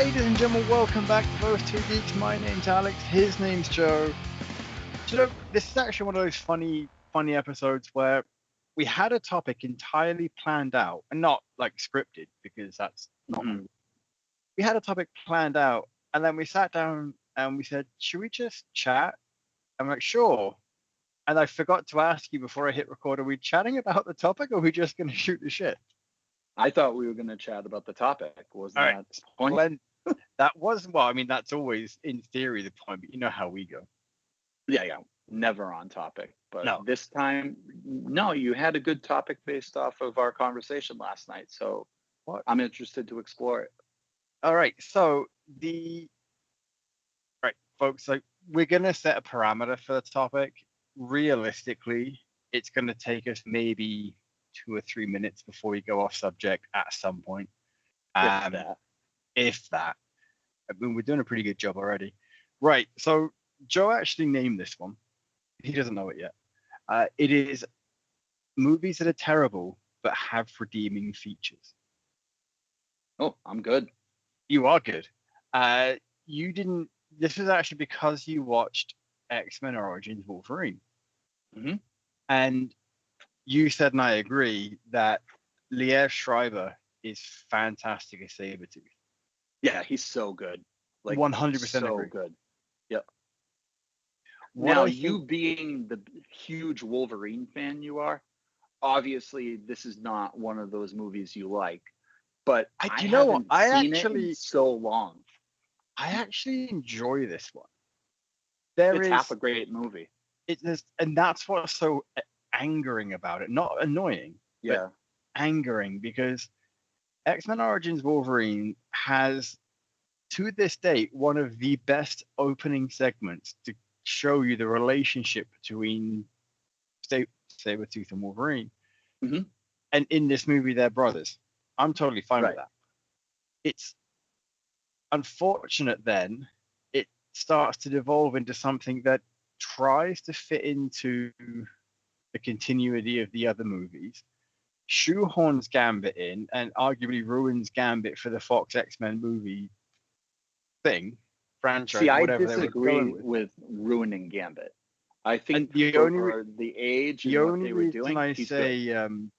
Ladies and gentlemen, welcome back to Those Two Geeks. My name's Alex, his name's Joe. This is actually one of those funny episodes where we had a topic entirely planned out and not like scripted because that's not. We had a topic planned out and then we sat down and we said, should we just chat? I'm like, sure. And I forgot to ask you before I hit record, are we chatting about the topic or are we just going to shoot the shit? I thought we were going to chat about the topic. Wasn't All that right. the point? Glenn, that was, well, I mean, that's always in theory the point, but you know how we go. Yeah. Never on topic. But No. This time, no, you had a good topic based off of our conversation last night. So What? I'm interested to explore it. All right. So right, folks, like we're going to set a parameter for the topic. Realistically, it's going to take us maybe 2 or 3 minutes before we go off subject at some point. If that. I mean, we're doing a pretty good job already. Right. So Joe actually named this one. He doesn't know it yet. It is movies that are terrible but have redeeming features. Oh, I'm good. You are good. You didn't. This was actually because you watched X-Men Origins Wolverine. Mm-hmm. And you said, and I agree, that Liev Schreiber is fantastic as Sabretooth. Yeah, he's so good. Like 100% so agree. good. Yep. What Now, I you think, being the huge Wolverine fan you are, obviously this is not one of those movies you like. But I you know what? haven't seen it in so long. I actually enjoy this one. It's half a great movie. It is, and that's what's so angering about it. Not annoying, Yeah. but angering, because X-Men Origins Wolverine has, to this date, one of the best opening segments to show you the relationship between Sabretooth and Wolverine. Mm-hmm. And in this movie, they're brothers. I'm totally fine with that. It's unfortunate then it starts to devolve into something that tries to fit into the continuity of the other movies, shoehorns Gambit in, and arguably ruins Gambit for the Fox X-Men movie franchise. See, I whatever disagree with ruining Gambit. I think the age and what they were doing, he's good.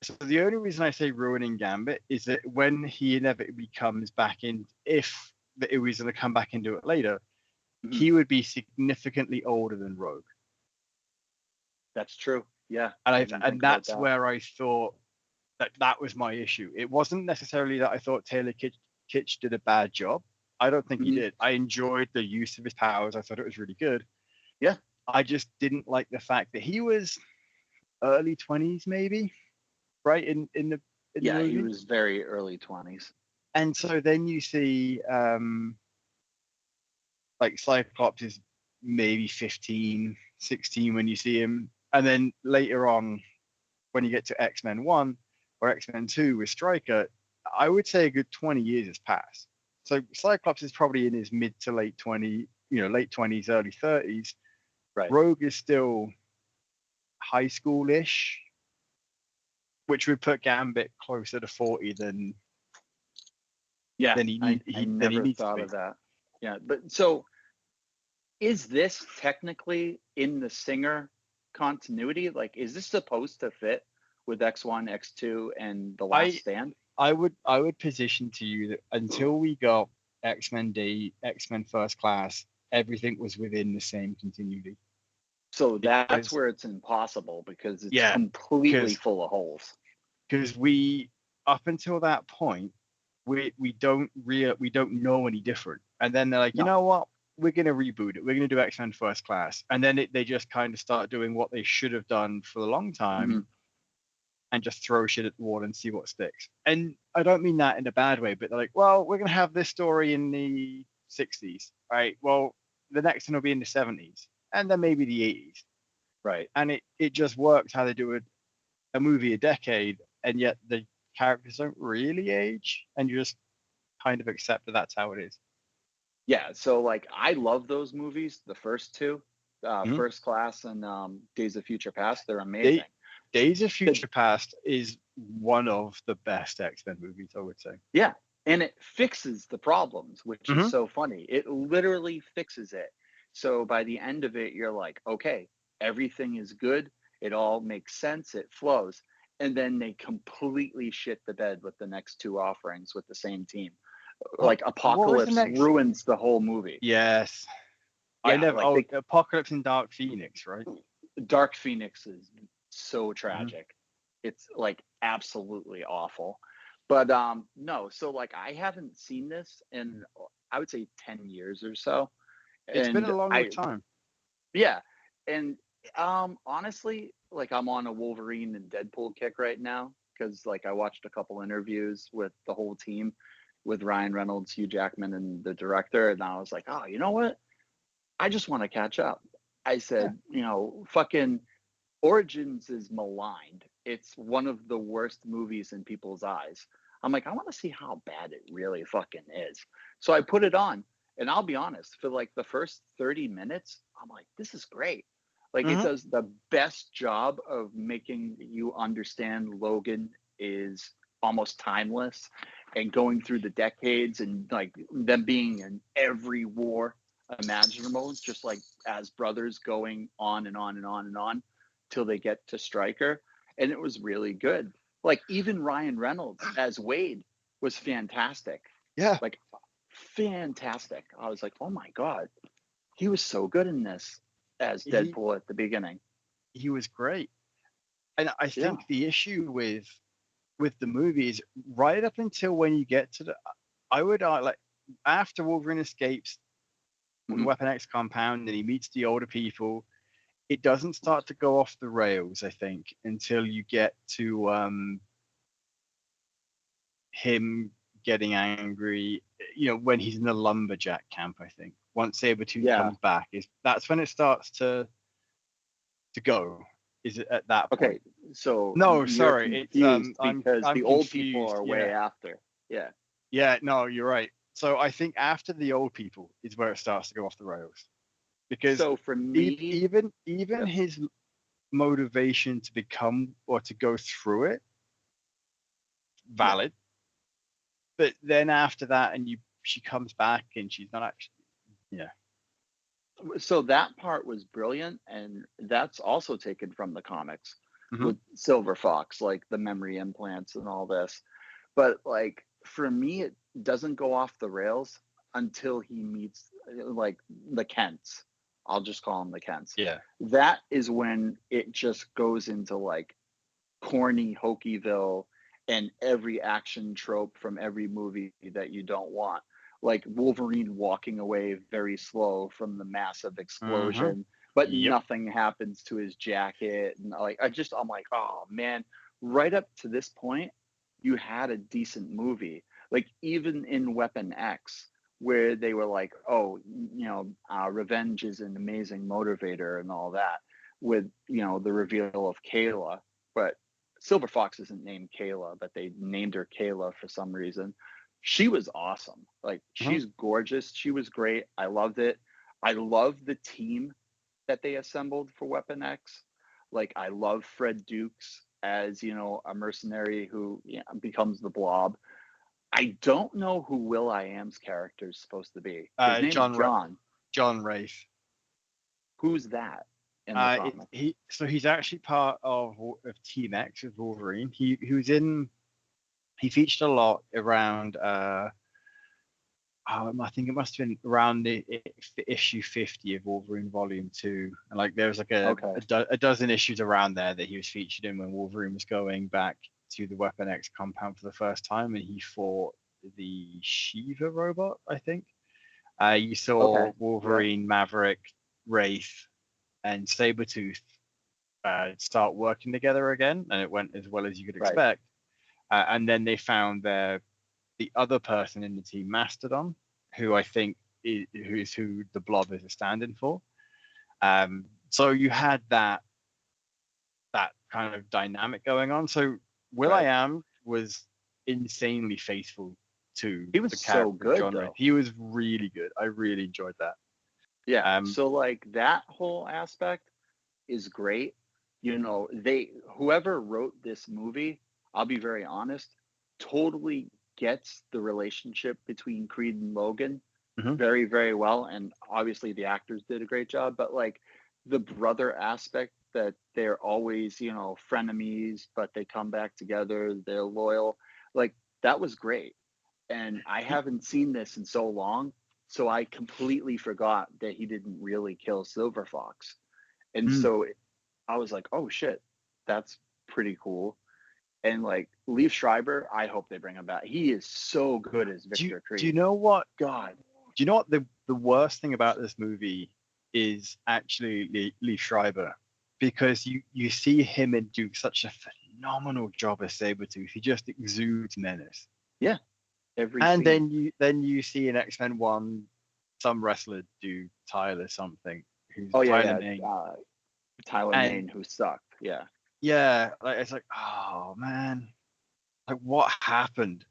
So the only reason I say ruining Gambit is that when he inevitably comes back in, if he was going to come back and do it later, he would be significantly older than Rogue. That's true. Yeah. And that's where I thought that was my issue. It wasn't necessarily that I thought Taylor Kitsch did a bad job. I don't think he did. I enjoyed the use of his powers. I thought it was really good. Yeah. I just didn't like the fact that he was early 20s, maybe, right? In the movie. He was very early 20s. And so then you see like Cyclops is maybe 15, 16 when you see him. And then later on, when you get to X-Men 1 or X-Men 2 with Stryker, I would say a good 20 years has passed. So Cyclops is probably in his mid to late 20s, late 20s, early 30s. Right. Rogue is still high school-ish, which would put Gambit closer to 40 than I never thought of that. Yeah, but so is this technically in the Singer continuity? Like, is this supposed to fit with X1, X2, and The Last Stand? I would position to you that until we got X-Men Day, X-Men First Class, everything was within the same continuity. So that's where it's impossible because it's completely full of holes. Because up until that point, we don't know any different. And then they're like, you know what? We're going to reboot it. We're going to do X-Men First Class. And then they just kind of start doing what they should have done for a long time and just throw shit at the wall and see what sticks. And I don't mean that in a bad way, but they're like, well, we're going to have this story in the 60s, right? Well, the next one will be in the 70s and then maybe the 80s. Right. And it just works how they do a movie a decade, and yet the characters don't really age, and you just kind of accept that that's how it is. Yeah, so like I love those movies, the first two, First Class and Days of Future Past. They're amazing. Days of Future Past is one of the best X-Men movies, I would say. Yeah, and it fixes the problems, which is Mm-hmm. so funny. It literally fixes it. So by the end of it, you're like, okay, everything is good. It all makes sense. It flows. And then they completely shit the bed with the next two offerings with the same team. Like What was the Apocalypse next? ruins the whole movie. Yes. I Yeah, never. like Oh, Apocalypse and Dark Phoenix, right? Dark Phoenix is so Mm-hmm. tragic. It's like absolutely awful. But no, so like I haven't seen this in I would say 10 years or so. It's been And a long I time. yeah, and honestly, like I'm on a Wolverine and Deadpool kick right now because like I watched a couple interviews with the whole team with Ryan Reynolds, Hugh Jackman, and the director, and I was like, oh, you know what? I just want to catch up. I Yeah. said, fucking Origins is maligned. It's one of the worst movies in people's eyes. I'm like, I want to see how bad it really fucking is. So I put it on, and I'll be honest, for like the first 30 minutes, I'm like, this is great. Like it Mm-hmm. does the best job of making you understand Logan is almost timeless and going through the decades and like them being in every war imaginable, just like as brothers going on and on and on and on till they get to Stryker. And it was really good. Like even Ryan Reynolds as Wade was fantastic. Yeah. Like fantastic. I was like, oh my God, he was so good in this as He Deadpool at the beginning. he was great, and I Yeah. think the issue with the movie is right up until when you get to the. I would like after Wolverine escapes the Mhm. Weapon X compound and he meets the older people. It doesn't start to go off the rails, I think, until you get to him getting angry, when he's in the lumberjack camp, I think. Once Sabretooth Yeah. comes back, that's when it starts to go. Is it at that Okay. point? So No, you're sorry, it's confused because I'm the old people confused. are way Yeah. after. Yeah. Yeah, no, you're right. So I think after the old people is where it starts to go off the rails. Because So for me, even yep. his motivation to become or to go through it, Yeah. valid. But then after that, and she comes back and she's not actually. Yeah. So that part was brilliant, and that's also taken from the comics Hmm. with Silver Fox, like the memory implants and all this. But like for me, it doesn't go off the rails until he meets like the Kents. I'll just call them the Kents. Yeah. That is when it just goes into like corny Hokieville and every action trope from every movie that you don't want. Like Wolverine walking away very slow from the massive Hmm. explosion, but Yep. nothing happens to his jacket. And like, I'm like, oh man, right up to this point, you had a decent movie. Like even in Weapon X, where they were like, oh, revenge is an amazing motivator and all that, with the reveal of Kayla, but Silver Fox isn't named Kayla, but they named her Kayla for some reason. She was awesome. Like Hmm. she's gorgeous. She was great. I loved it. I love the team that they assembled for Weapon X. Like I love Fred Dukes as a mercenary who becomes the Blob. I don't know who Will I Am's character is supposed to be. His name is John. John Rafe. Who's that in the comic? He's actually part of Team X with Wolverine. He featured a lot around I think it must have been around the issue 50 of Wolverine Volume 2. And like there was like Okay. a dozen issues around there that he was featured in when Wolverine was going back to the Weapon X compound for the first time, and he fought the Shiva robot, I think. You saw Okay. Yeah. Wolverine, Maverick, Wraith, and Sabretooth start working together again, and it went as well as you could Right. expect. And then they found the other person in the team, Mastodon, who I think is who the Blob is a stand-in for. So you had that kind of dynamic going on. So Will I Right. Am was insanely faithful to He was the so character of good John Ray. though. He was really good. I really enjoyed that. Yeah. Um, So like that whole aspect is great. Whoever wrote this movie, I'll be very honest, totally gets the relationship between Creed and Logan Mhm. very, very well. And obviously the actors did a great job, but like the brother aspect that they're always, you know, frenemies, but they come back together, they're loyal. Like that was great. And I haven't seen this in so long. So I completely forgot that he didn't really kill Silver Fox. And Mm. so I was like, oh shit, that's pretty cool. And like Leaf Schreiber, I hope they bring him back. He is so good as Do you Victor do you Creed. know what? God. Do you know what the worst thing about this movie is actually Lee Schreiber, because you see him and do such a phenomenal job as Sabretooth. He just exudes menace. Yeah. Every And scene. then you see in X-Men 1 some wrestler do Tyler something, who's Oh Tyler yeah, Mane. yeah. Tyler And Mane, who sucked. Yeah. yeah, like it's like, oh man, like what happened?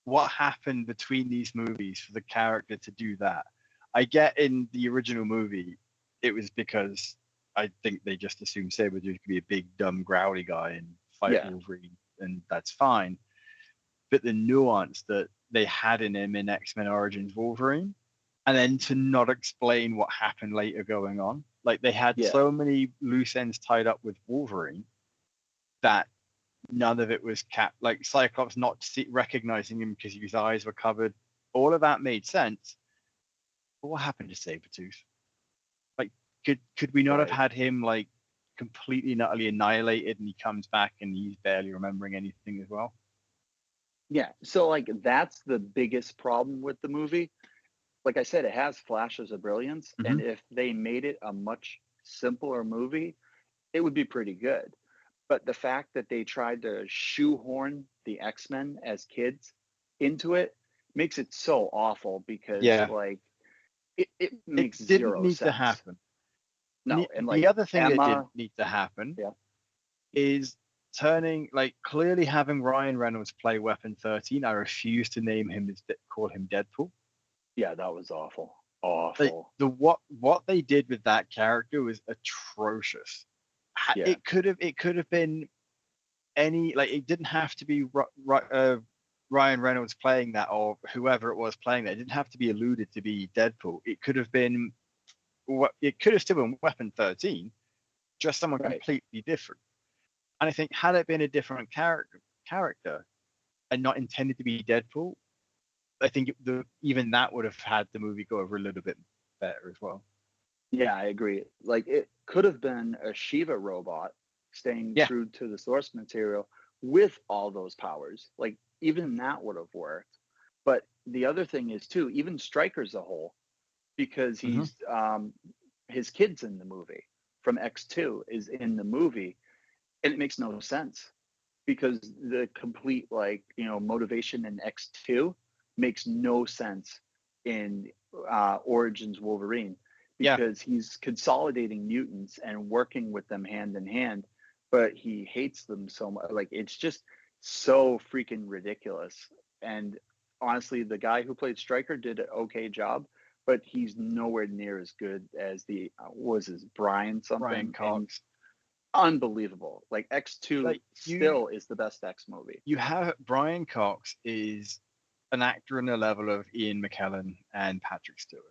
What happened between these movies for the character to do that? I get in the original movie, it was because I think they just assumed Sabretooth could be a big, dumb, growly guy and fight Yeah. Wolverine, and that's fine. But the nuance that they had in him in X-Men Origins Wolverine, and then to not explain what happened later going on, like they had Yeah. so many loose ends tied up with Wolverine that none of it was like Cyclops not recognizing him because his eyes were covered. All of that made sense. But what happened to Sabretooth? Like, could we not have Right. had him like completely and utterly annihilated, and he comes back and he's barely remembering anything as well? Yeah. So like that's the biggest problem with the movie. Like I said, it has flashes of brilliance. Mm-hmm. And if they made it a much simpler movie, it would be pretty good. But the fact that they tried to shoehorn the X-Men as kids into it makes it so awful because Yeah, like it it makes didn't zero need to sense. happen. No, and The like other thing that did Emma, need to happen yeah, is turning, like, clearly having Ryan Reynolds play Weapon 13. I refuse to call him Deadpool. yeah, that was awful. Like Awful. what they did with that character was atrocious. Yeah, It could have been any, like, it didn't have to be Ryan Reynolds playing that, or whoever it was playing that. It didn't have to be alluded to be Deadpool. It could have been what it could have still been Weapon 13, just someone right. completely different. And I think had it been a different character and not intended to be Deadpool, I think even that would have had the movie go over a little bit better as well. Yeah, I agree. Like it could have been a Shiva robot staying Yeah. true to the source material with all those powers. Like even that would have worked. But the other thing is too, even Stryker's a whole because Hmm. he's his kids in the movie from X2 is in the movie, and it makes no sense because the complete like motivation in X2 makes no sense in Origins Wolverine Yeah. because he's consolidating mutants and working with them hand in hand, but he hates them so much. Like it's just so freaking ridiculous. And honestly, the guy who played Stryker did an okay job, but he's nowhere near as good as the what was his Brian Brian something and Cox. unbelievable. Like X2 Like still is the best X movie. you have Brian Cox is an actor in the level of Ian McKellen and Patrick Stewart.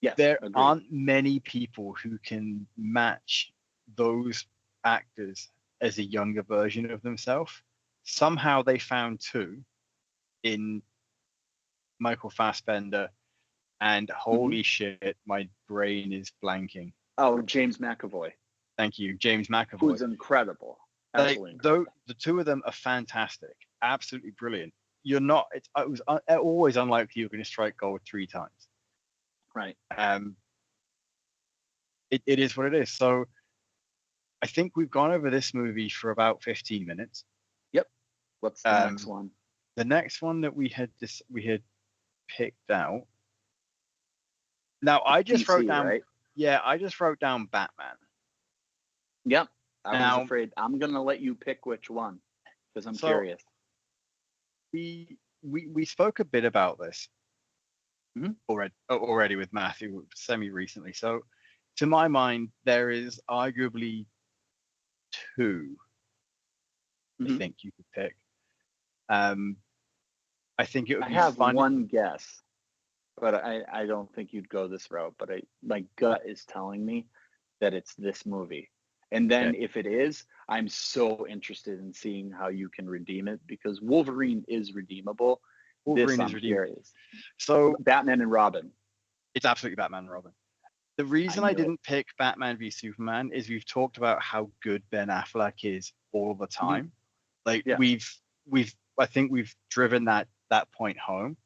Yes, There agreed. aren't many people who can match those actors as a younger version of themselves. Somehow they found two in Michael Fassbender, and Hmm. holy shit, my brain is blanking. Oh, James McAvoy, Thank you, James McAvoy. who's incredible, Like absolutely though incredible. the two of them are fantastic, absolutely brilliant. You're not. It was always unlikely you're going to strike gold three times. Right. Um, it is what it is. So I think we've gone over this movie for about 15 minutes. Yep. What's the next Um, one? the next one that we had picked out. Now I It's just wrote DC, down. right? Yeah, I just wrote down Batman. Yep. I was Now, afraid. I'm gonna let you pick which one because I'm so curious. we spoke a bit about this Hmm. already with Matthew semi recently. So to my mind, there is arguably two I Hmm. think you could pick. I think it would I be have fun. one guess, but I don't think you'd go this route. But my gut is telling me that it's this movie. And then Okay. if it is, I'm so interested in seeing how you can redeem it because Wolverine is redeemable. This Wolverine is I'm redeemable. curious. So Batman and Robin. it's absolutely Batman and Robin. The I reason I knew it. didn't pick Batman v Superman is we've talked about how good Ben Affleck is all the Mhm. time. Like Yeah. I think we've driven that point home.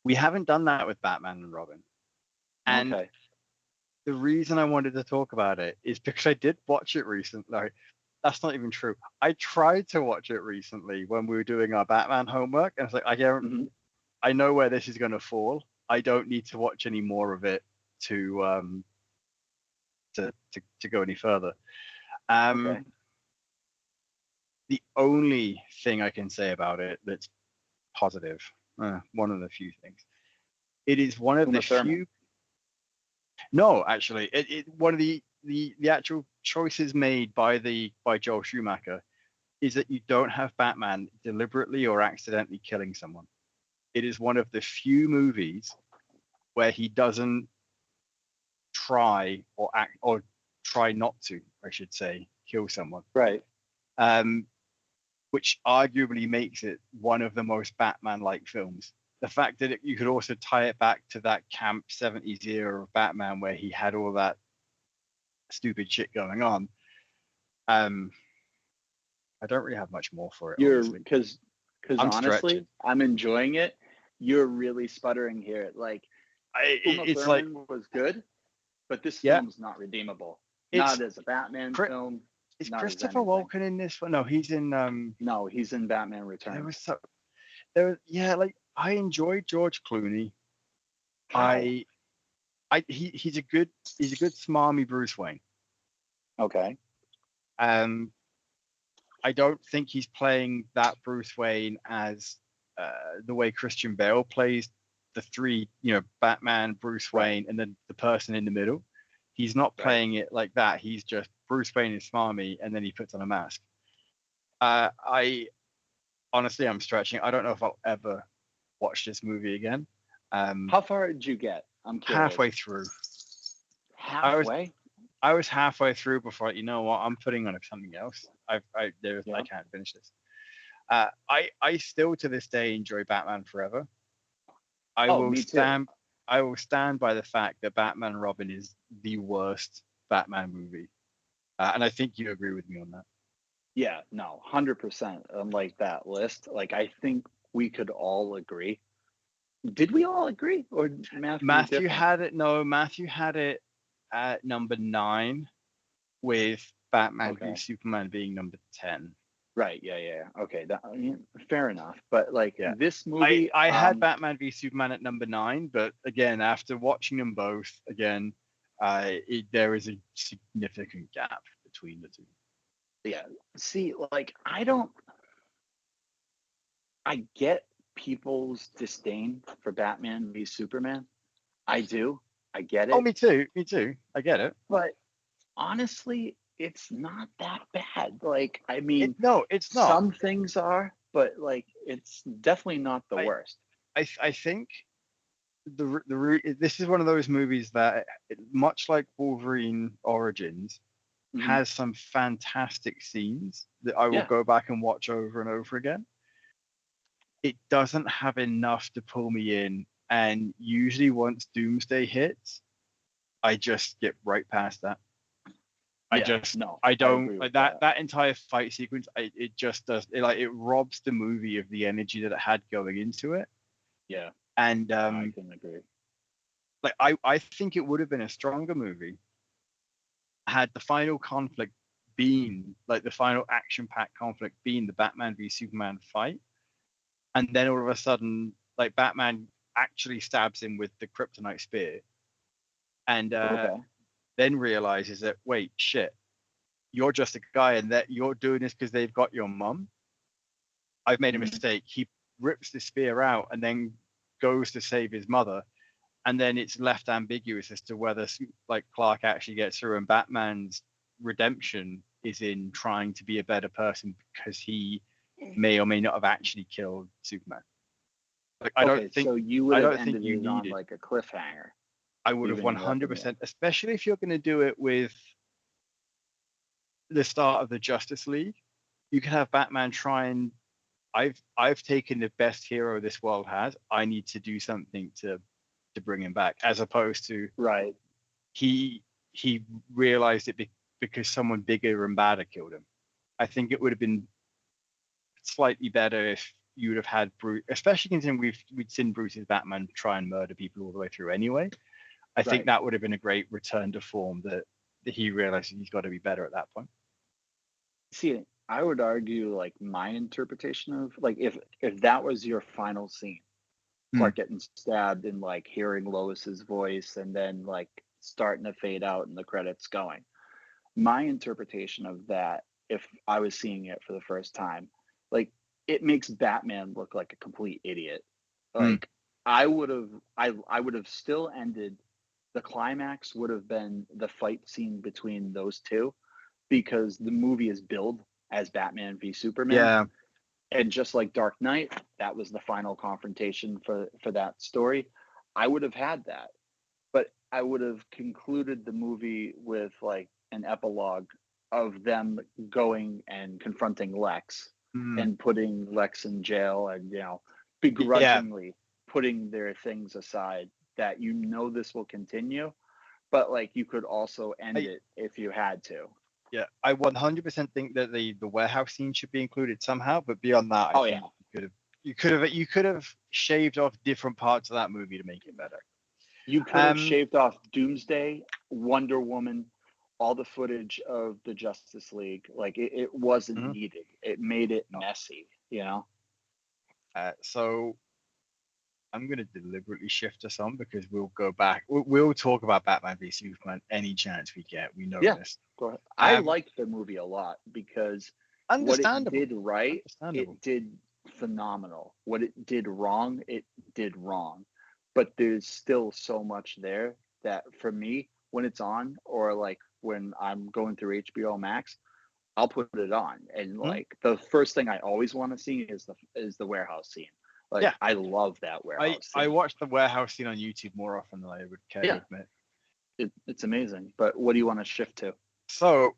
We haven't done that with Batman and Robin. And Okay. the reason I wanted to talk about it is because I did watch it recently. Like, that's not even true. I tried to watch it recently when we were doing our Batman homework, and it's like Mhm. I know where this is going to fall. I don't need to watch any more of it to go any further. Okay. The only thing I can say about it that's positive, one of the few things, it is one of the Uma Thurman. few. No, actually, one of the actual choices made by Joel Schumacher is that you don't have Batman deliberately or accidentally killing someone. It is one of the few movies where he doesn't try or act or try not to, I should say, kill someone. Right. Um, which arguably makes it one of the most Batman-like films. The fact that you could also tie it back to that camp 70s era of Batman where he had all that stupid shit going on. I don't really have much more for it, You're honestly. because I'm stretching. honestly, I'm enjoying it. You're really sputtering here. Like Uma It's like, Thurman was good, but this yeah, film's not redeemable. it's Not as a Batman film, is not as Christopher anything. Walken in this one? No, he's in. No, he's in Batman There Returns. was so there was yeah, like I enjoyed George Clooney. How? He's a good smarmy Bruce Wayne. Okay. Um, I don't think he's playing that Bruce Wayne as the way Christian Bale plays the three, Batman, Bruce Right. Wayne, and then the person in the middle. He's not Right. playing it like that. He's just Bruce Wayne is smarmy, and then he puts on a mask. I honestly, I'm stretching. I don't know if I'll ever watch this movie again. How far did you get? I'm curious. Halfway through, I was Halfway? I was halfway through before you know what I'm putting on something else. I Yeah. can't finish this. I still to this day enjoy Batman Forever. I Oh, will me too. stand I will stand by the fact that Batman and Robin is the worst Batman movie, and I think you agree with me on that. Yeah, no, 100% on like that list. Like I think we could all agree. Did we all agree or Matthew Matthew different? had it. No, Matthew had it at number 9, with Batman v Okay. Superman being number 10. Right. Yeah. Yeah. Yeah. Okay. Fair enough. But like Yeah. this I, movie, I had Batman v Superman at number 9, but again, after watching them both again, there is a significant gap between the two. yeah. See, like I get people's disdain for Batman v Superman. I do. I get Oh, it. me too. Me too. I get it. But honestly, it's not that bad. Like, I mean, No, it's not. some things are, but like, it's definitely not the I worst. I think this is one of those movies that, much like Wolverine Origins, Mhm. has some fantastic scenes that I will Yeah. go back and watch over and over again. It doesn't have enough to pull me in, and usually once Doomsday hits, I just skip right past that. Yeah. No, I I don't agree like with that that. that entire fight sequence. It just does it robs the movie of the energy that it had going into it. Yeah. And No, I can agree. like I think it would have been a stronger movie had the final conflict been like the final action-packed conflict being the Batman v Superman fight, and then all of a sudden, like, Batman actually stabs him with the kryptonite spear, and Okay. then realizes that, wait, shit, you're just a guy, and that you're doing this because they've got your mum. I've made a Mhm. mistake. He rips the spear out and then goes to save his mother, and then it's left ambiguous as to whether, like, Clark actually gets through, and Batman's redemption is in trying to be a better person because he may or may not have actually killed Superman. Like So you would I have don't think ended you it on needed. like a cliffhanger. I would have Leaving it up in the 100%, especially if you're going to do it with the start of the Justice League. You can have Batman try and I've taken the best hero this world has. I need to do something to bring him back, as opposed to right. he realized it because someone bigger and badder killed him. I think it would have been slightly better if you would have had Bruce, especially considering we'd seen Bruce's Batman try and murder people all the way through anyway. I think that would have been a great return to form that he realized he's got to be better at that point. See, I would argue like my interpretation of like if that was your final scene, Clark getting stabbed and like hearing Lois's voice and then like starting to fade out and the credits going. My interpretation of that, if I was seeing it for the first time, like it makes Batman look like a complete idiot. Like I would have still ended, the climax would have been the fight scene between those two, because the movie is billed as Batman v Superman. Yeah. And just like Dark Knight, that was the final confrontation for that story. I would have had that, but I would have concluded the movie with like an epilogue of them going and confronting Lex and putting Lex in jail and, you know, begrudgingly putting their things aside, that you know this will continue, but like you could also end it if you had to. Yeah, I 100% think that the warehouse scene should be included somehow, but beyond that, I think you could have shaved off different parts of that movie to make it better. You could have shaved off Doomsday, Wonder Woman, all the footage of the Justice League. Like it wasn't needed. It made it messy, you know? So I'm going to deliberately shift us on because we'll go back. We'll talk about Batman v Superman any chance we get. We know this. Go ahead. I liked the movie a lot because what it did right, it did phenomenal. What it did wrong, it did wrong. But there's still so much there that for me, when it's on or like when I'm going through HBO Max, I'll put it on. And like the first thing I always want to see is the warehouse scene. Like I love that warehouse scene. I watch the warehouse scene on YouTube more often than I would care to admit. It's amazing. But what do you want to shift to? So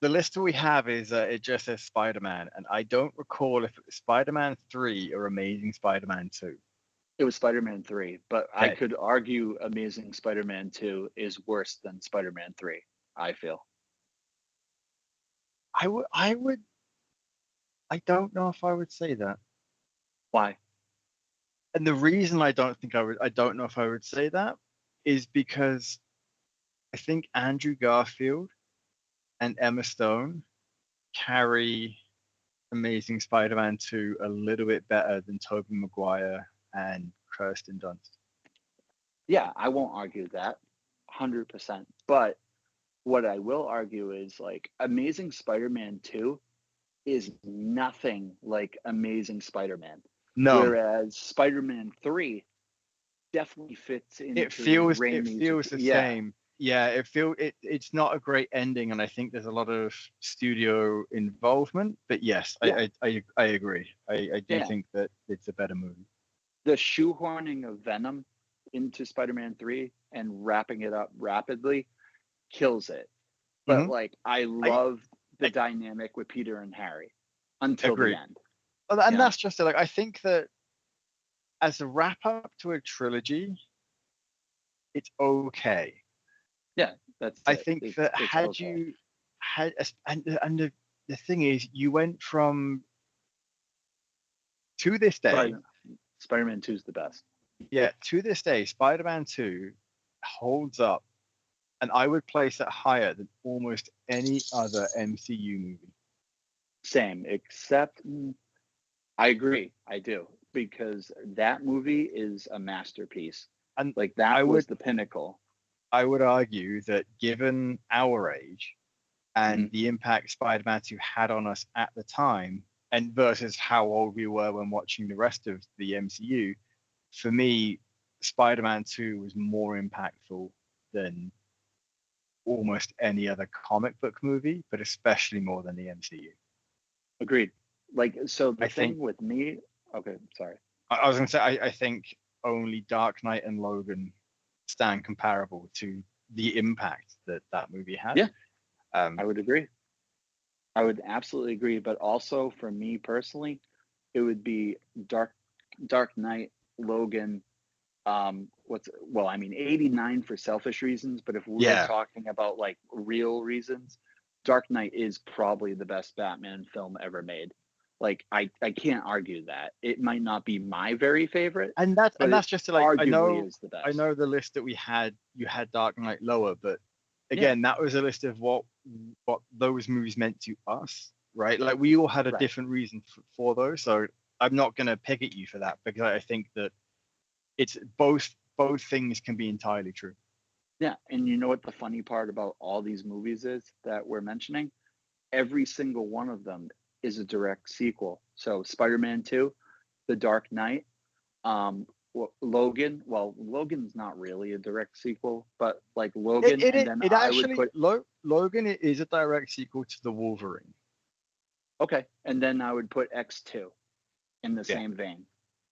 the list that we have is it just says Spider-Man, and I don't recall if it was Spider-Man 3 or Amazing Spider-Man 2. It was Spider-Man 3, but I could argue Amazing Spider-Man 2 is worse than Spider-Man 3, I feel. I don't know if I would say that. Why? And the reason I don't know if I would say that is because I think Andrew Garfield and Emma Stone carry Amazing Spider-Man 2 a little bit better than Tobey Maguire and Kirsten Dunst. Yeah, I won't argue that 100%. But what I will argue is like Amazing Spider-Man 2 is nothing like Amazing Spider-Man. No. Whereas Spider-Man 3 definitely fits into it feels the same. Yeah, it's not a great ending, and I think there's a lot of studio involvement. But yes, I agree. I do think that it's a better movie. The shoehorning of Venom into Spider-Man 3 and wrapping it up rapidly kills it. But like I love the dynamic with Peter and Harry until the end. And that's just it. Like I think that as a wrap up to a trilogy, it's okay. Yeah, I think that the thing is, you went from to this day. Spider-Man 2 is the best. Yeah, to this day, Spider-Man 2 holds up, and I would place it higher than almost any other MCU movie. Same, except I agree. I do, because that movie is a masterpiece, and like that was the pinnacle. I would argue that given our age and the impact Spider-Man 2 had on us at the time, and versus how old we were when watching the rest of the MCU, for me, Spider-Man 2 was more impactful than almost any other comic book movie, but especially more than the MCU. Agreed. Like, so the I thing think with me, okay, sorry. I was gonna say I think only Dark Knight and Logan stand comparable to the impact that that movie had. Yeah, I Um, would agree. I would absolutely agree. But also for me personally, it would be Dark Knight, Logan. I mean, 89 for selfish reasons, but if we're yeah, talking about like real reasons, Dark Knight is probably the best Batman film ever made. Like I can't argue that. It might not be my very favorite, and but it that's just to, like, arguably is the I best. know the list that we had. You had Dark Knight lower, but Yeah, again, that was a list of what those movies meant to us, right? Like we all had a right. different reason for those, so I'm not gonna pick at you for that because I think that it's both things can be entirely true. Yeah, and you know what the funny part about all these movies is that we're mentioning? Every single one of them is a direct sequel. So Spider-Man 2, The Dark Knight, Logan. Well, Logan's not really a direct sequel, but like It Logan, it and it, then it I would actually put Logan is a direct sequel to the Wolverine. okay, and then I would put X2 in the Yeah. same vein.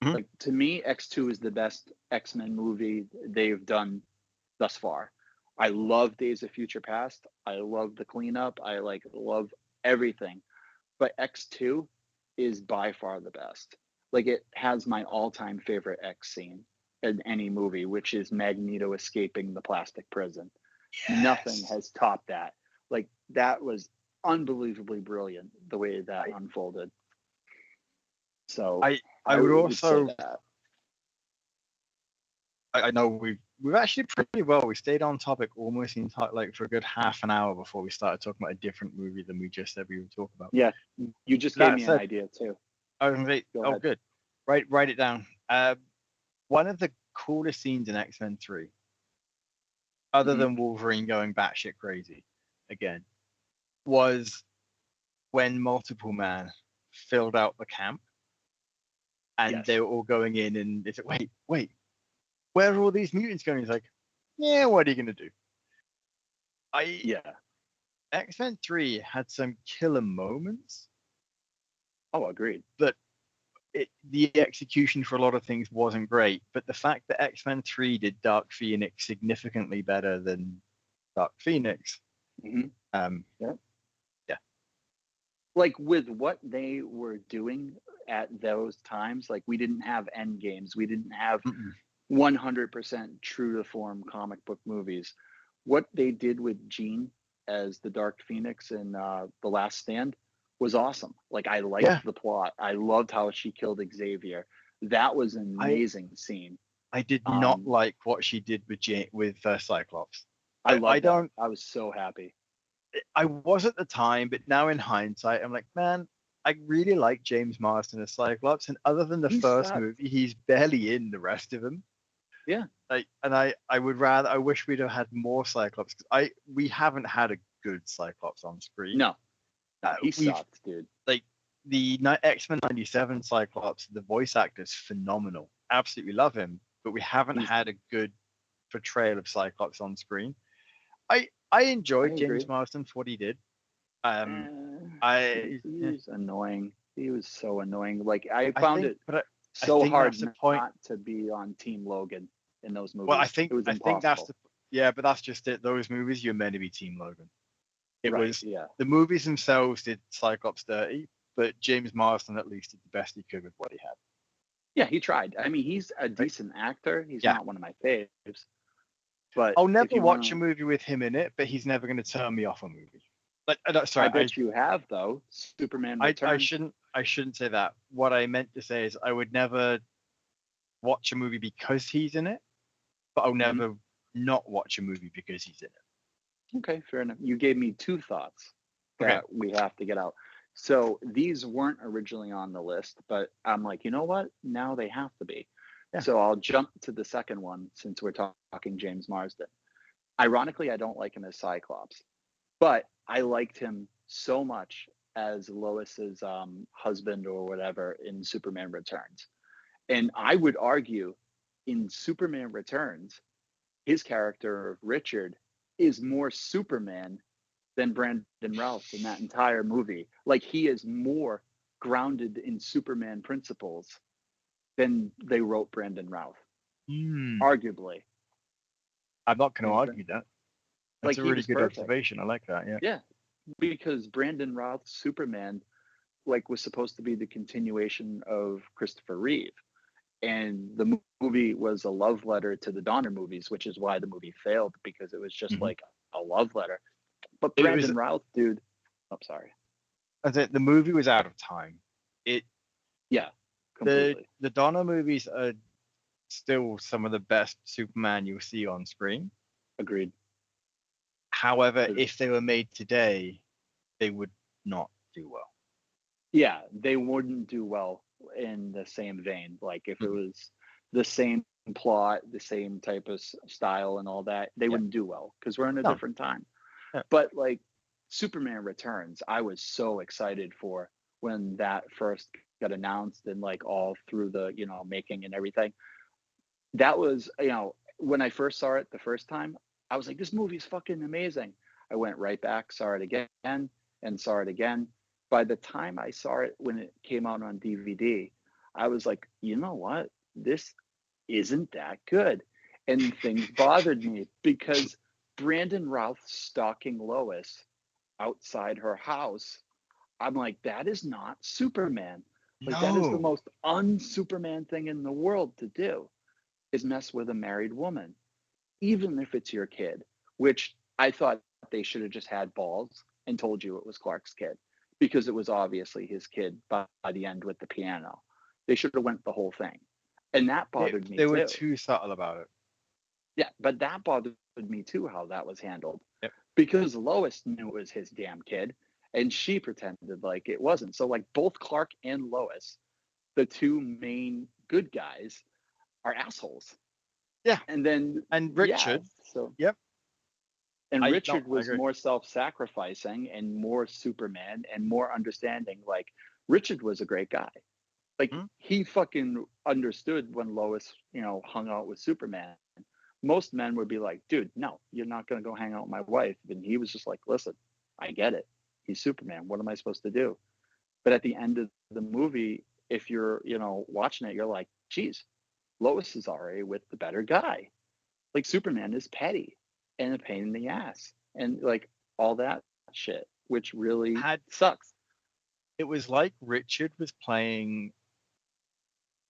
Mhm. Like to me, X2 is the best X-Men movie they've done thus far. I love Days of Future Past. I love the cleanup. I like love everything. But X2 is by far the best. Like it has my all-time favorite X scene in any movie, which is Magneto escaping the plastic prison. Nothing Yes. has topped that. Like that was unbelievably brilliant the way that I unfolded. So I I would would say also that. I know we've actually pretty well. We stayed on topic almost the entire, like, for a good half an hour before we started talking about a different movie than we just said we would talk about. Yeah, you just gave That me an said, idea too. I was gonna say, Go oh ahead. good, write it down. One of the coolest scenes in X-Men 3, other Hmm. than Wolverine going batshit crazy again, was when Multiple Man filled out the camp and they Yes. were all going in, and it's like, wait, where are all these mutants going? He's like, yeah, what are you gonna do? I Yeah. X-Men 3 had some killer moments, Oh, agreed. but the execution for a lot of things wasn't great. But the fact that X-Men 3 did Dark Phoenix significantly better than Dark Phoenix, Hmm. um, Yeah. yeah, Like with what they were doing at those times, like we didn't have end games, we didn't have mm-mm. 100% true to form comic book movies. What they did with Jean as the Dark Phoenix in The Last Stand was awesome. Like I liked Yeah, the plot. I loved how she killed Xavier. That was an I amazing scene. I did not Um, like what she did with Cyclops. I I loved that. don't. I was so happy. I was at the time, but now in hindsight, I'm like, man, I really like James Marsden as Cyclops, and other than the He first sucked. movie, he's barely in the rest of them. Yeah. Like, and I wish we'd have had more Cyclops. 'Cause we haven't had a good Cyclops on screen. No, no, he We've sucked, dude. like the X-Men '97 Cyclops. The voice actor's phenomenal. Absolutely love him, but we haven't He's had a good portrayal of Cyclops on screen. I I enjoyed James agree. Marsden for what he did. Um, He yeah, was annoying. He was so annoying. Like I I found think, it but I so think hard that's the point. not to be on Team Logan in those Well, movies. It was I think that's impossible. the yeah, but that's just it. Those movies, you're meant to be Team Logan. It Right. was Yeah. the movies themselves did Cyclops dirty, but James Marsden at least did the best he could with what he had. Yeah, he tried. I mean, he's a Right? decent actor. He's Yeah, not one of my faves. But I'll if never you watch a want to, movie with him in it, but he's never going to turn me off a movie. Like, I sorry, bet you have though. Superman I Returns. shouldn't say that. What I meant to say is I would never watch a movie because he's in it, but I'll Hmm. never not watch a movie because he's in it. Okay, fair enough. You gave me two thoughts Okay. that we have to get out. So these weren't originally on the list, but I'm like, you know what? Now they have to be. Yeah. So I'll jump to the second one since we're talking James Marsden. Ironically, I don't like him as Cyclops, but I liked him so much as Lois's husband or whatever in Superman Returns. And I would argue in Superman Returns, his character, Richard, is more Superman than Brandon Routh in that entire movie. Like he is more grounded in Superman principles than they wrote Brandon Routh. Arguably. I'm not going to argue that. That's Like, a he really was good perfect. observation. I like that. Yeah. Yeah, because Brandon Routh's Superman, like, was supposed to be the continuation of Christopher Reeve, and the movie was a love letter to the Donner movies, which is why the movie failed, because it was just like a love letter. But Brandon Routh, dude, I'm sorry. The movie was out of time. Completely. The Donner movies are still some of the best Superman you'll see on screen. Agreed. However, if they were made today, they would not do well. Yeah, they wouldn't do well in the same vein. Like, if it was the same plot, the same type of style and all that, they wouldn't do well, because we're in a different time. Yeah. But like Superman Returns, I was so excited for when that first got announced, and like all through the, making and everything. That was, when I first saw it the first time, I was like, this movie's fucking amazing. I went right back, saw it again, and saw it again. By the time I saw it when it came out on DVD, I was like, you know what? This isn't that good. And things bothered me, because Brandon Routh stalking Lois outside her house, I'm like, that is not Superman. Like, that is the most un-Superman thing in the world to do, is mess with a married woman, even if it's your kid, which I thought they should have just had balls and told you it was Clark's kid, because it was obviously his kid by the end with the piano. They should have went the whole thing. And that bothered me too. They were too subtle about it. Yeah, but that bothered me too, how that was handled. Yep. Because Lois knew it was his damn kid, and she pretended like it wasn't. So like, both Clark and Lois, the two main good guys, are assholes. Yeah. And then Richard. Yep. And Richard was more self-sacrificing and more Superman and more understanding. Like, Richard was a great guy. Like, he fucking understood when Lois, hung out with Superman. Most men would be like, dude, no, you're not going to go hang out with my wife. And he was just like, listen, I get it. He's Superman. What am I supposed to do? But at the end of the movie, if you're, watching it, you're like, geez, Lois is already with the better guy. Like, Superman is petty and a pain in the ass and like all that shit, which really sucks. It was like Richard was playing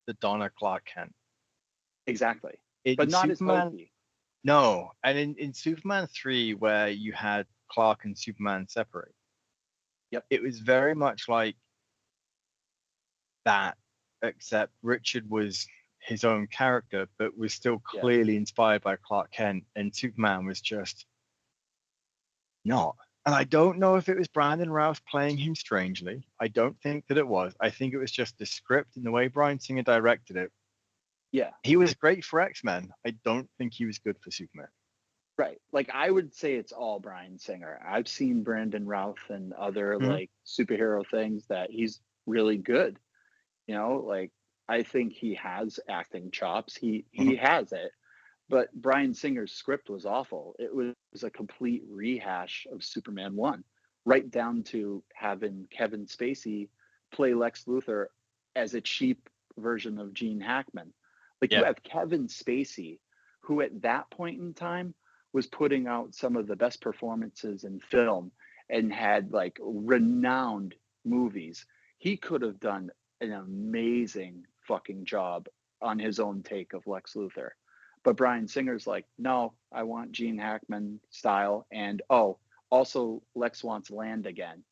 the Donna Clark Kent. Exactly. But not Superman, as hokey. No. And in Superman 3, where you had Clark and Superman separate, it was very much like that, except Richard was his own character, but was still clearly inspired by Clark Kent, and Superman was just not. And I don't know if it was Brandon Routh playing him strangely. I don't think that it was. I think it was just the script and the way Bryan Singer directed it. Yeah. He was great for X-Men. I don't think he was good for Superman. Right. Like, I would say it's all Bryan Singer. I've seen Brandon Routh and other like superhero things that he's really good. Like, I think he has acting chops. He has it. But Bryan Singer's script was awful. It was a complete rehash of Superman 1, right down to having Kevin Spacey play Lex Luthor as a cheap version of Gene Hackman. Like, you have Kevin Spacey, who at that point in time was putting out some of the best performances in film and had like renowned movies. He could have done an amazing fucking job on his own take of Lex Luthor. But Bryan Singer's like, no, I want Gene Hackman style. And also Lex wants land again.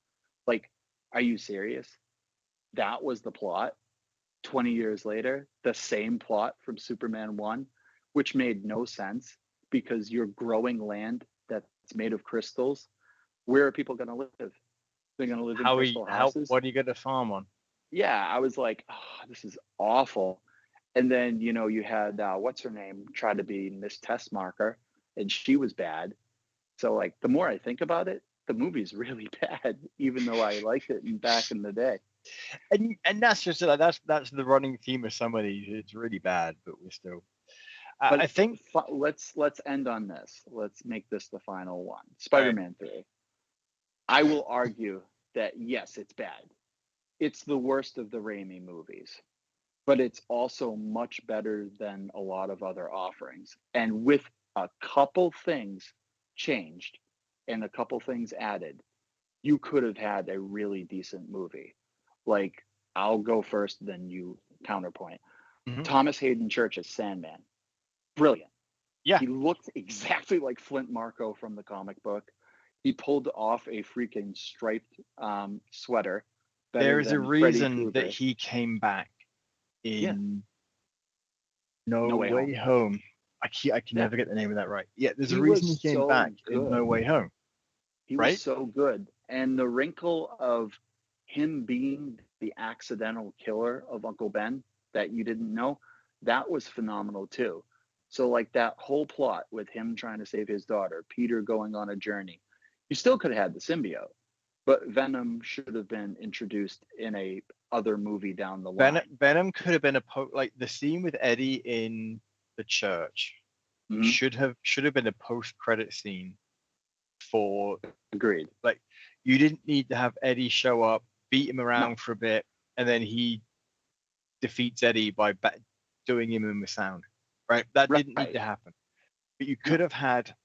Like, are you serious? That was the plot. 20 years later, the same plot from Superman 1, which made no sense, because you're growing land that's made of crystals. Where are people going to live? They're going to live in crystal houses. What are you going to farm on? Yeah, I was like, this is awful. And then, you had, what's her name, try to be Miss Testmarker, and she was bad. So, like, the more I think about it, the movie's really bad, even though I liked it back in the day. And that's just that's the running theme of some of these. It's really bad, but we're still. I think let's end on this. Let's make this the final one. Spider-Man 3. I will argue that yes, it's bad. it's the worst of the Raimi movies, but it's also much better than a lot of other offerings. And with a couple things changed and a couple things added, you could have had a really decent movie. Like, I'll go first, then you counterpoint. Mhm. Thomas Hayden Church's Sandman. Brilliant. Yeah. He looked exactly like Flint Marko from the comic book. He pulled off a freaking striped sweater better There is a than Freddy reason that Krueger. he came back Yeah. in No No Way Way Home. I can Yeah. never get the name of that right. Yeah, there's a He reason he was came so back in good. No Way Home, He was right? so good. And the wrinkle of him being the accidental killer of Uncle Ben that you didn't know, that was phenomenal too. So, like, that whole plot with him trying to save his daughter, Peter going on a journey, you still could have had the symbiote, but Venom should have been introduced in a other movie down the line. Venom could have been like the scene with Eddie in the church Mhm. should have been a post-credit scene for, Agreed. like, you didn't need to have Eddie show up, beat him around No. for a bit, and then he defeats Eddie by doing him in with sound, right? That didn't need Right. to happen. But you could have had,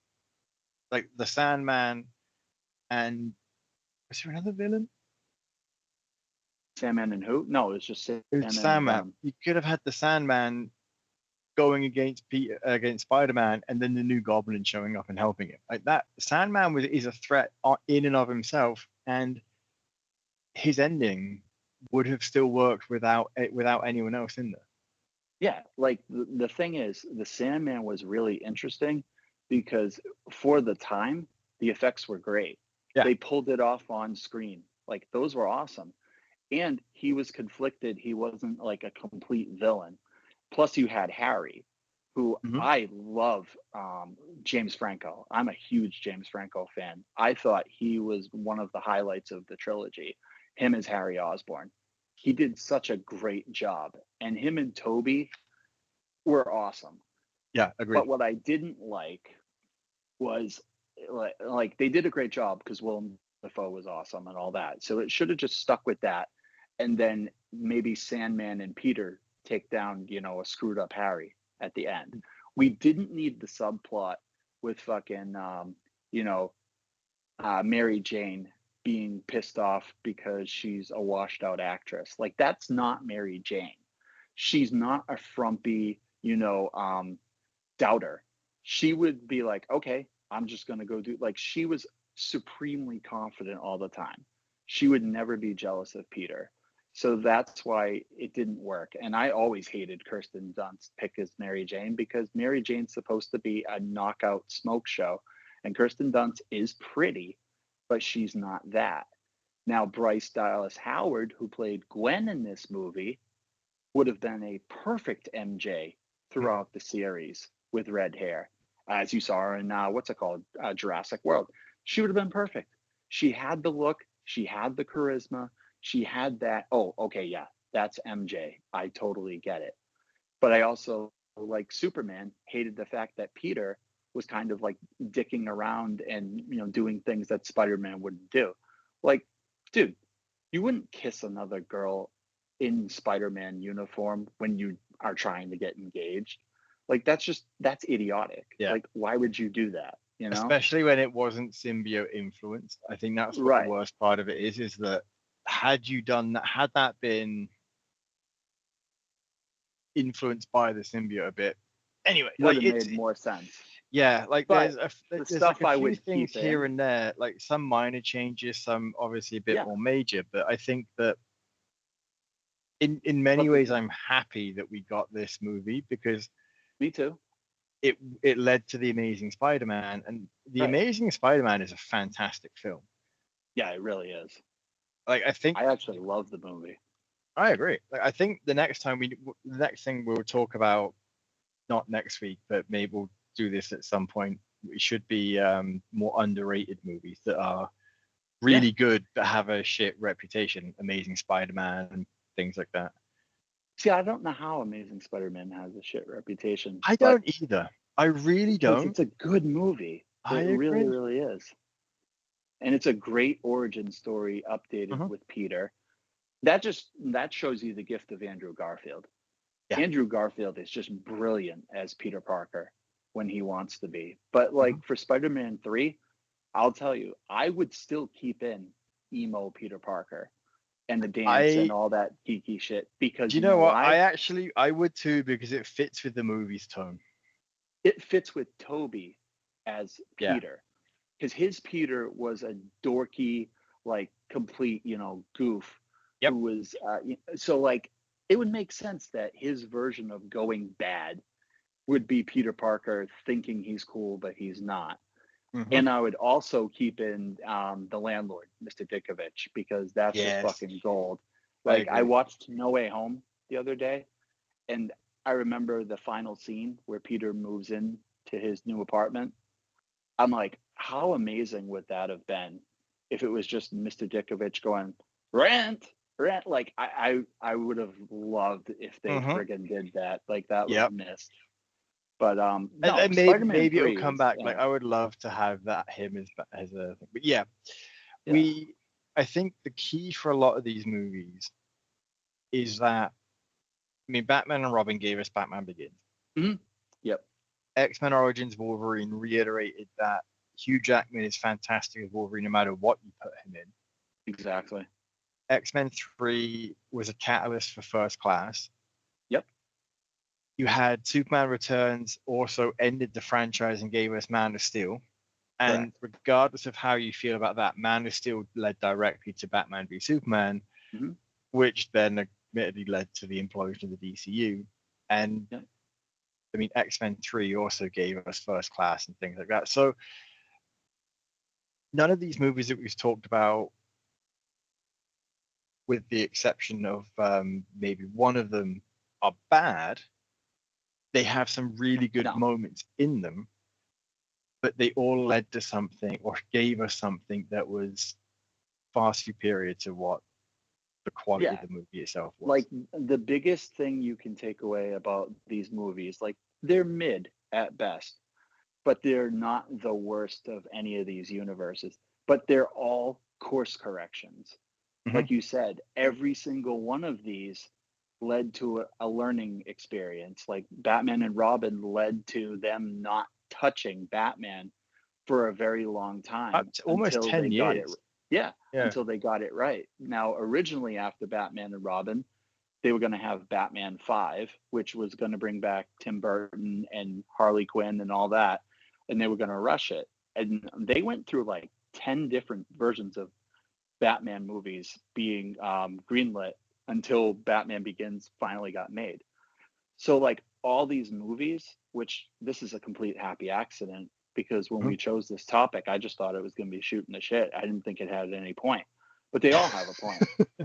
like, the Sandman, and was there another villain? Sandman and who? No, it was just It Sandman was and Sandman. Venom. You could have had the Sandman going against against Spider-Man, and then the new Goblin showing up and helping him. Like that, Sandman is a threat in and of himself, and his ending would have still worked without anyone else in there. Yeah, like the thing is, the Sandman was really interesting because for the time, the effects were great. Yeah. They pulled it off on screen. Like, those were awesome. And he was conflicted. He wasn't like a complete villain. Plus, you had Harry, who Mhm. I love, James Franco. I'm a huge James Franco fan. I thought he was one of the highlights of the trilogy, him as Harry Osborn. He did such a great job. And him and Toby were awesome. Yeah, agreed. But what I didn't like was, like they did a great job because Willem Dafoe was awesome and all that. So it should have just stuck with that. And then maybe Sandman and Peter take down, a screwed up Harry at the end. We didn't need the subplot with fucking, Mary Jane being pissed off because she's a washed out actress. Like, that's not Mary Jane. She's not a frumpy, doubter. She would be like, okay, I'm just going to go do, like, she was supremely confident all the time. She would never be jealous of Peter. So that's why it didn't work. And I always hated Kirsten Dunst's pick as Mary Jane because Mary Jane's supposed to be a knockout smoke show. And Kirsten Dunst is pretty, but she's not that. Now, Bryce Dallas Howard, who played Gwen in this movie, would have been a perfect MJ throughout the series with red hair, as you saw her in what's it called, Jurassic World. She would have been perfect. She had the look, she had the charisma, she had that. Oh, okay, yeah, that's MJ. I totally get it. But I also, like Superman, hated the fact that Peter was kind of like dicking around and doing things that Spider-Man wouldn't do. Like, dude, you wouldn't kiss another girl in Spider-Man uniform when you are trying to get engaged. Like, that's idiotic. Yeah. Like, why would you do that? Especially when it wasn't symbiote influenced. I think that's what Right. the worst part of it is that had you done that, had that been influenced by the symbiote a bit, anyway, Would like have made more sense. Yeah, like But there's stuff like a I few would things keep here in. and there, like some minor changes, some obviously a bit Yeah. more major, but I think that in many ways I'm happy that we got this movie because Me too. it led to The Amazing Spider-Man, and The Right. Amazing Spider-Man is a fantastic film. Yeah, it really is. Like, I think I actually love the movie. I agree. Like, I think the next thing we'll talk about, not next week, but maybe we'll do this at some point. It should be more underrated movies that are really good but have a shit reputation. Amazing Spider-Man and things like that. See, I don't know how Amazing Spider-Man has a shit reputation. I don't either. I really don't. It's a good movie. I It agree. really, really is. And it's a great origin story updated with Peter. that shows you the gift of Andrew Garfield. Yeah. Andrew Garfield is just brilliant as Peter Parker when he wants to be. But like for Spider-Man 3, I'll tell you, I would still keep in emo Peter Parker and the dance and all that geeky shit, because do you know what? why? I would too, because it fits with the movie's tone. It fits with Toby as Peter, because his Peter was a dorky, like complete, goof, who was so like it would make sense that his version of going bad would be Peter Parker thinking he's cool but he's not. And I would also keep in the landlord, Mr. Dickovich, because that's just fucking gold. Like I watched No Way Home the other day, and I remember the final scene where Peter moves in to his new apartment. I'm like, how amazing would that have been if it was just Mr. Dickovich going, rent? Like I would have loved if they friggin' did that. Like that was missed. But no, and maybe it'll come back. Yeah. Like I would love to have that him as a thing. But yeah, I think the key for a lot of these movies is that, I mean, Batman and Robin gave us Batman Begins. Yep. X-Men Origins Wolverine reiterated that Hugh Jackman is fantastic as Wolverine no matter what you put him in. Exactly. X-Men 3 was a catalyst for First Class. Yep. You had Superman Returns also ended the franchise and gave us Man of Steel. And regardless of how you feel about that, Man of Steel led directly to Batman v Superman, which then admittedly led to the implosion of the DCU. And I mean, X-Men 3 also gave us First Class and things like that. So none of these movies that we've talked about, with the exception of maybe one of them, are bad. They have some really good moments in them, but they all led to something or gave us something that was far superior to what the quality of the movie itself was. Like the biggest thing you can take away about these movies, like they're mid at best, but they're not the worst of any of these universes, but they're all course corrections. Like you said, every single one of these led to a learning experience. Like Batman and Robin led to them not touching Batman for a very long time, almost 10 years. Until they got it right. Now, originally after Batman and Robin, they were going to have Batman 5, which was going to bring back Tim Burton and Harley Quinn and all that, and they were going to rush it. And they went through like 10 different versions of Batman movies being greenlit until Batman Begins finally got made. So like all these movies, which this is a complete happy accident, because when we chose this topic, I just thought it was going to be shooting the shit. I didn't think it had any point, but they all have a point.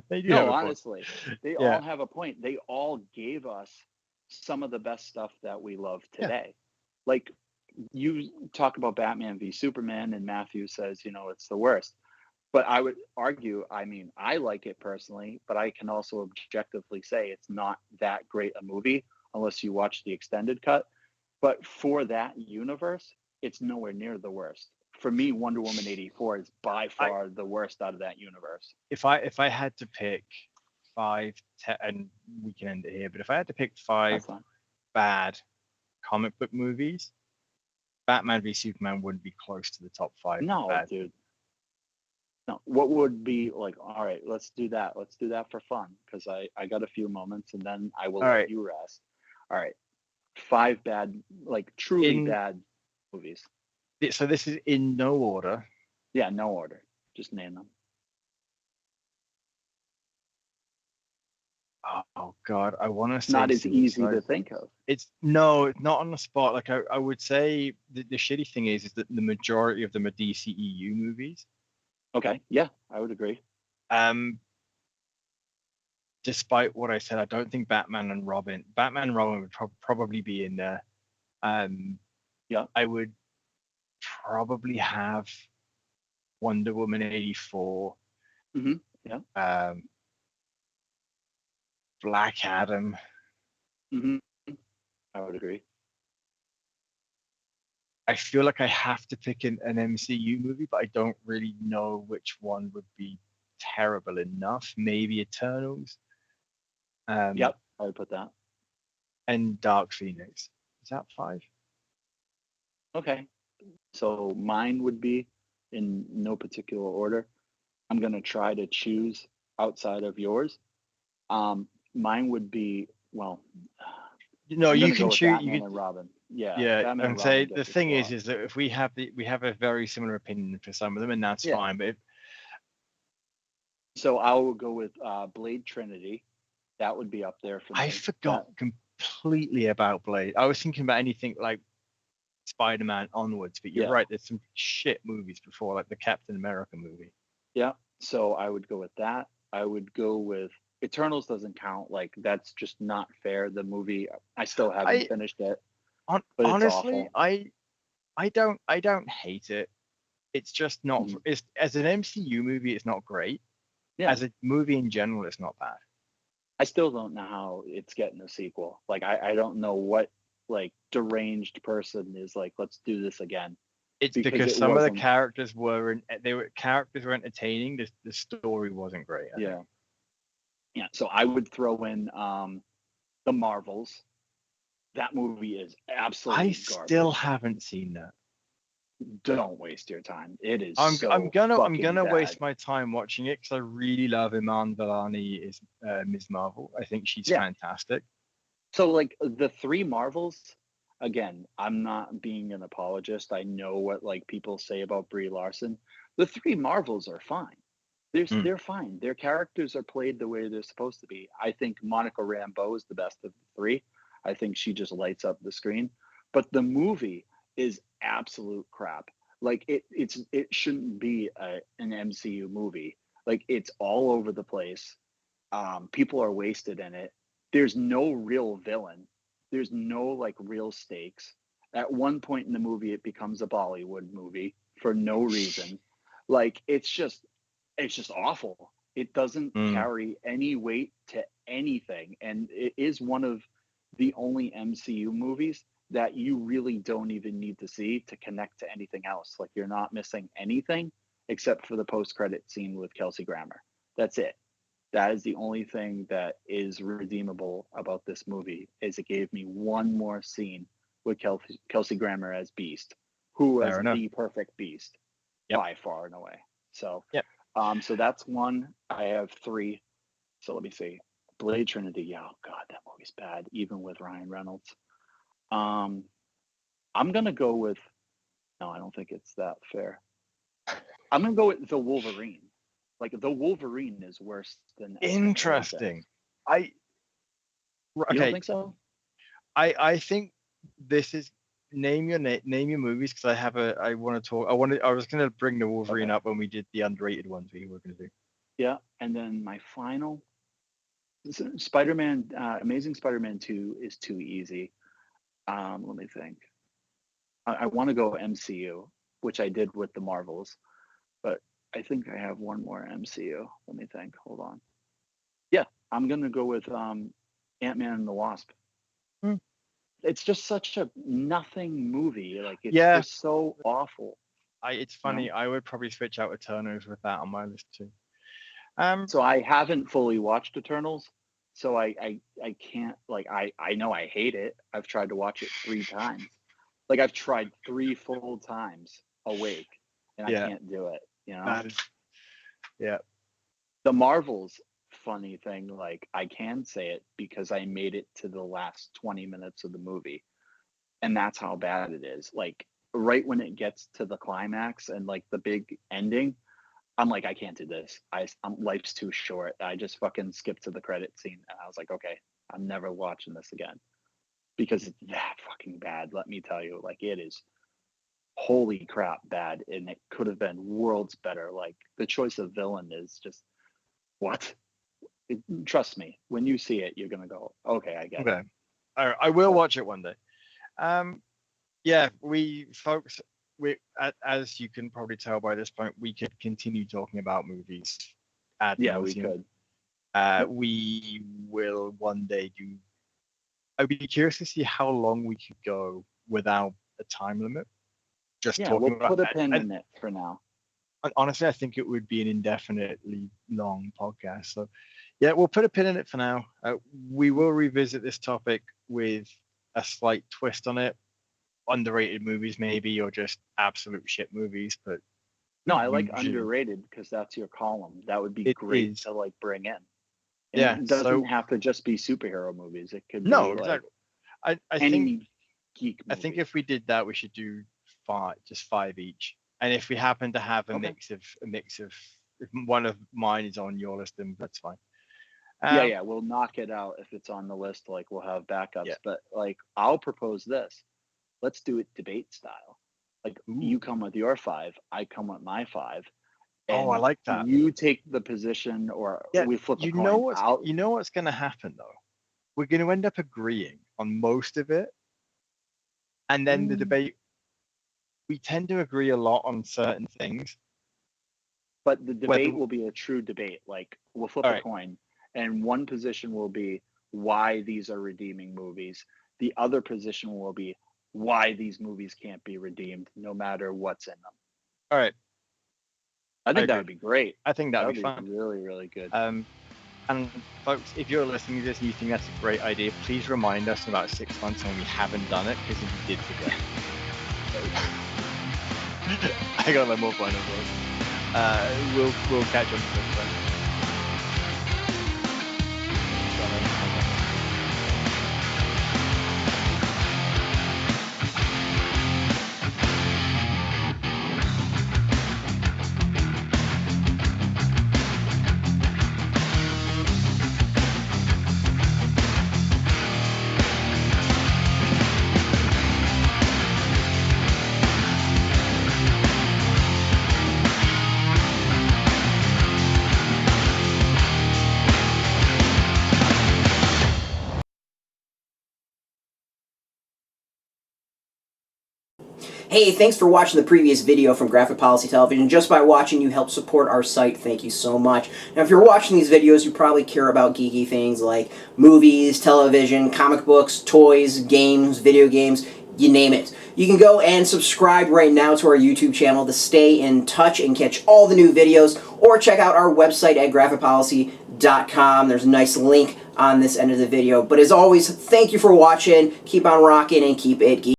They do. No, honestly, they all have a point. They all gave us some of the best stuff that we love today. Like you talk about Batman v Superman, and Matthew says, it's the worst. But I would argue, I mean, I like it personally, but I can also objectively say it's not that great a movie unless you watch the extended cut. But for that universe, it's nowhere near the worst. For me, Wonder Woman 84 is by far the worst out of that universe. If I had to pick 5, and we can end it here, but if I had to pick 5 bad comic book movies, Batman v Superman wouldn't be close to the top 5. No, dude. No, what would be like, all right, let's do that. Let's do that for fun, because I got a few moments and then I will let you rest. All right. 5 bad, like truly bad movies. So this is in no order. Yeah, no order. Just name them. Oh God, I want to say not as easy to think of. It's not on the spot. Like I would say the shitty thing is that the majority of them are DCEU movies. Okay, yeah, I would agree. Despite what I said, I don't think Batman and Robin would probably be in there. Yeah, I would probably have Wonder Woman 84. Yeah. Black Adam. I would agree. I feel like I have to pick an MCU movie, but I don't really know which one would be terrible enough. Maybe Eternals. Yep, I would put that. And Dark Phoenix. Is that 5? Okay. So mine would be in no particular order. I'm gonna try to choose outside of yours. Mine would be, well, No, I'm you gonna go can with choose. Batman and Robin. Yeah, Yeah, Batman and and Robin say the gets a thing slot. is that if we have a very similar opinion for some of them, and that's Yeah. fine. But So I will go with Blade Trinity. That would be up there for me. I forgot completely about Blade. I was thinking about anything like Spider-Man onwards, but you're right. There's some shit movies before, like the Captain America movie. Yeah. So I would go with that. I would go with Eternals. Doesn't count. Like that's just not fair. The movie. I still haven't finished it. But honestly, it's awful. I don't hate it. It's just not. Mm-hmm. It's as an MCU movie, it's not great. Yeah. As a movie in general, it's not bad. I still don't know how it's getting a sequel. Like I don't know what like deranged person is like, let's do this again. It's because some of the characters were entertaining. The story wasn't great. I think. Yeah. So I would throw in the Marvels. That movie is absolutely garbage. Still haven't seen that. Don't waste your time. It is. I'm gonna bad. waste my time watching it because I really love Iman Vellani as Ms. Marvel. I think she's fantastic. So like the 3 Marvels, again, I'm not being an apologist. I know what like people say about Brie Larson. The 3 Marvels are fine. They're fine. Their characters are played the way they're supposed to be. I think Monica Rambeau is the best of the 3. I think she just lights up the screen. But the movie is absolute crap. Like it shouldn't be an MCU movie. Like it's all over the place. People are wasted in it. There's no real villain. There's no like real stakes. At one point in the movie, it becomes a Bollywood movie for no reason. Like it's just awful. It doesn't carry any weight to anything, and it is one of the only MCU movies that you really don't even need to see to connect to anything else. Like you're not missing anything except for the post-credit scene with Kelsey Grammer. That's it. That is the only thing that is redeemable about this movie. Is it gave me one more scene with Kelsey Grammer as Beast, who was the perfect Beast by far and away. So, so that's one. I have 3. So let me see. Blade Trinity. Oh God, that movie's bad, even with Ryan Reynolds. I'm gonna go with. No, I don't think it's that fair. I'm gonna go with the Wolverine. Like the Wolverine is worse than. Interesting. You don't think so? I think this is name your movies because I want to talk. I was gonna bring the Wolverine up when we did the underrated ones we were gonna do. Yeah, and then my final. Spider-Man, Amazing Spider-Man 2 is too easy. Let me think. I want to go MCU, which I did with the Marvels, but I think I have one more MCU. Let me think. Hold on. Yeah, I'm gonna go with Ant-Man and the Wasp. It's just such a nothing movie. Like it's just so awful. It's funny. You know? I would probably switch out Eternals with that on my list too. So I haven't fully watched Eternals, so I can't like I know I hate it. I've tried to watch it 3 times. Like I've tried 3 full times awake, and I can't do it. You know. The Marvels funny thing, like I can say it because I made it to the last 20 minutes of the movie, and that's how bad it is. Like right when it gets to the climax and like the big ending. I'm like, I can't do this. Life's too short. I just fucking skipped to the credit scene, and I was like, okay, I'm never watching this again because it's that fucking bad. Let me tell you, like it is, holy crap, bad, and it could have been worlds better. Like the choice of villain is just what? Trust me, when you see it, you're gonna go, okay, I get it. I will watch it one day. Folks. As you can probably tell by this point, we could continue talking about movies. We could. We will one day do. I'd be curious to see how long we could go without a time limit. Just talking we'll about. Put a pin in it for now. honestly, I think it would be an indefinitely long podcast. So, yeah, we'll put a pin in it for now. We will revisit this topic with a slight twist on it. Underrated movies, maybe, or just absolute shit movies. But No, I like usually underrated because that's your column. That would be it great is. to like bring in. And Yeah. it doesn't So have to just be superhero movies. It could no, be like exactly. I think any geek I movie. think if we did that, we should do five each. And if we happen to have a mix of if one of mine is on your list, then that's fine. Yeah, we'll knock it out if it's on the list. Like we'll have backups, Yeah. but like I'll propose this. Let's do it debate style. Like you come with your 5, I come with my 5, and I like that. you take the position, or we flip a coin. You know what's going to happen though. We're going to end up agreeing on most of it, and then the debate. We tend to agree a lot on certain things, but the debate will be a true debate. Like we'll flip a coin, and one position will be why these are redeeming movies. The other position will be why these movies can't be redeemed, no matter what's in them. All right. I think that would be great. I think that would be fun. Really, really good. And folks, if you're listening to this and you think that's a great idea, please remind us in about 6 months when we haven't done it, because if we did forget. I got like more fun of those. We'll catch up with this. Hey, thanks for watching the previous video from Graphic Policy Television. Just by watching, you help support our site. Thank you so much. Now, if you're watching these videos, you probably care about geeky things like movies, television, comic books, toys, games, video games, you name it. You can go and subscribe right now to our YouTube channel to stay in touch and catch all the new videos, or check out our website at graphicpolicy.com. There's a nice link on this end of the video. But as always, thank you for watching. Keep on rocking and keep it geeky.